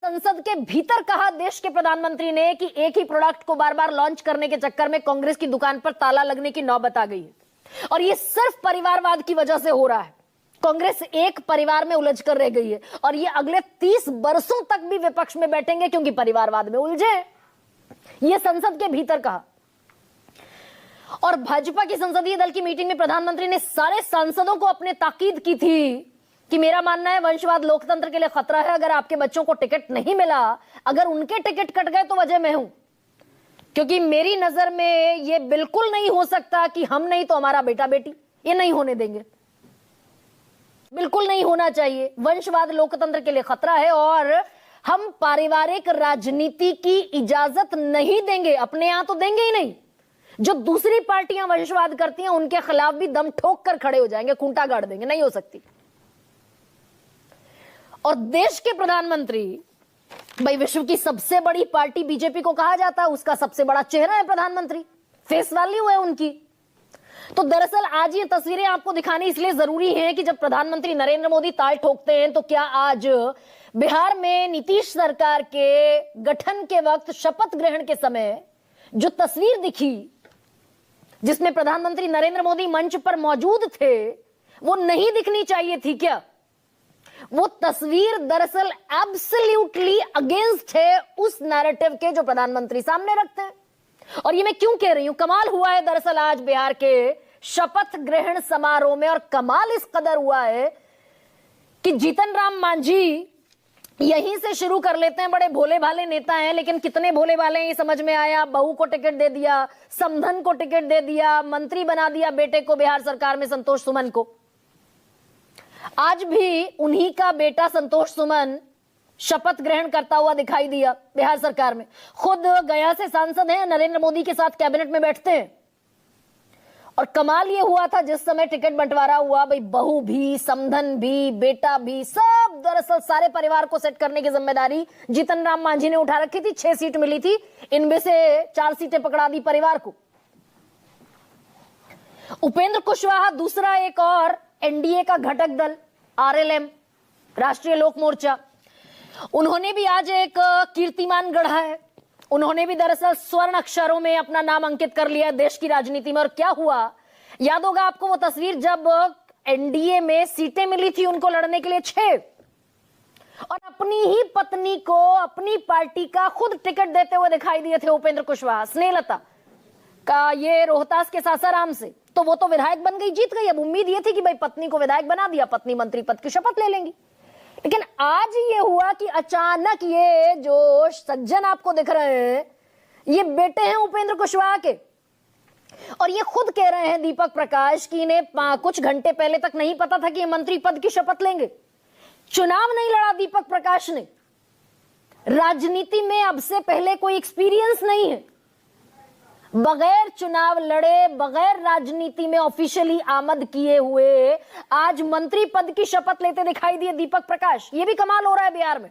संसद के भीतर कहा देश के प्रधानमंत्री ने कि एक ही प्रोडक्ट को बार बार लॉन्च करने के चक्कर में कांग्रेस की दुकान पर ताला लगने की नौबत आ गई है और यह सिर्फ परिवारवाद की वजह से हो रहा है। कांग्रेस एक परिवार में उलझ कर रह गई है और ये अगले 30 वर्षों तक भी विपक्ष में बैठेंगे क्योंकि परिवारवाद में उलझे। यह संसद के भीतर कहा। और भाजपा की संसदीय दल की मीटिंग में प्रधानमंत्री ने सारे सांसदों को अपने ताकीद की थी कि मेरा मानना है वंशवाद लोकतंत्र के लिए खतरा है। अगर आपके बच्चों को टिकट नहीं मिला, अगर उनके टिकट कट गए तो वजह मैं हूं, क्योंकि मेरी नजर में यह बिल्कुल नहीं हो सकता कि हम नहीं तो हमारा बेटा बेटी, ये नहीं होने देंगे, बिल्कुल नहीं होना चाहिए। वंशवाद लोकतंत्र के लिए खतरा है और हम पारिवारिक राजनीति की इजाजत नहीं देंगे। अपने यहां तो देंगे ही नहीं, जो दूसरी पार्टियां वंशवाद करती हैं उनके खिलाफ भी दम ठोक कर खड़े हो जाएंगे, खूंटा गाड़ देंगे, नहीं हो सकती। और देश के प्रधानमंत्री, भाई विश्व की सबसे बड़ी पार्टी बीजेपी को कहा जाता है, उसका सबसे बड़ा चेहरा है प्रधानमंत्री, फेस वैल्यू है उनकी। तो दरअसल आज ये तस्वीरें आपको दिखानी इसलिए जरूरी है कि जब प्रधानमंत्री नरेंद्र मोदी ताल ठोकते हैं तो क्या आज बिहार में नीतीश सरकार के गठन के वक्त शपथ ग्रहण के समय जो तस्वीर दिखी जिसमें प्रधानमंत्री नरेंद्र मोदी मंच पर मौजूद थे, वो नहीं दिखनी चाहिए थी क्या? वो तस्वीर दरअसल एब्सोल्युटली अगेंस्ट है उस नैरेटिव के जो प्रधानमंत्री सामने रखते हैं। और ये मैं क्यों कह रही हूं, कमाल हुआ है दरअसल आज बिहार के शपथ ग्रहण समारोह में, और कमाल इस कदर हुआ है कि जीतन राम मांझी यहीं से शुरू कर लेते हैं। बड़े भोले भाले नेता हैं, लेकिन कितने भोले भाले हैं ये समझ में आया। बहू को टिकट दे दिया, समधन को टिकट दे दिया, मंत्री बना दिया बेटे को बिहार सरकार में, संतोष सुमन को। आज भी उन्हीं का बेटा संतोष सुमन शपथ ग्रहण करता हुआ दिखाई दिया बिहार सरकार में। खुद गया से सांसद हैं, नरेंद्र मोदी के साथ कैबिनेट में बैठते हैं। और कमाल ये हुआ था जिस समय टिकट बंटवारा हुआ, भाई बहू भी, समधन भी, बेटा भी, सब दरअसल सारे परिवार को सेट करने की जिम्मेदारी जीतन राम मांझी ने उठा रखी थी। 6 सीट मिली थी, इनमें से 4 सीटें पकड़ा दी परिवार को। उपेंद्र कुशवाहा दूसरा एक और एनडीए का घटक दल आरएलएम, राष्ट्रीय लोक मोर्चा, उन्होंने भी आज एक कीर्तिमान गढ़ा है। उन्होंने भी दरअसल स्वर्ण अक्षरों में अपना नाम अंकित कर लिया देश की राजनीति में। और क्या हुआ, याद होगा आपको वो तस्वीर जब एनडीए में सीटें मिली थी उनको लड़ने के लिए 6, और अपनी ही पत्नी को अपनी पार्टी का खुद टिकट देते हुए दिखाई दिए थे उपेंद्र कुशवाहा, स्नेहलता का ये रोहतास के सासाराम से। तो वो तो विधायक बन गई, जीत गई। अब उम्मीद ये थी कि भाई पत्नी को विधायक बना दिया, पत्नी मंत्री पद की शपथ ले लेंगी। लेकिन आज ये हुआ कि अचानक ये जो सज्जन आपको दिख रहे हैं, ये बेटे हैं उपेंद्र कुशवाहा के, और ये खुद कह रहे हैं दीपक प्रकाश की इन्हें कुछ घंटे पहले तक नहीं पता था कि ये मंत्री पद की शपथ लेंगे। चुनाव नहीं लड़ा दीपक प्रकाश ने, राजनीति में अब से पहले कोई एक्सपीरियंस नहीं है, बगैर चुनाव लड़े, बगैर राजनीति में ऑफिशियली आमद किए हुए आज मंत्री पद की शपथ लेते दिखाई दिए दीपक प्रकाश। ये भी कमाल हो रहा है बिहार में।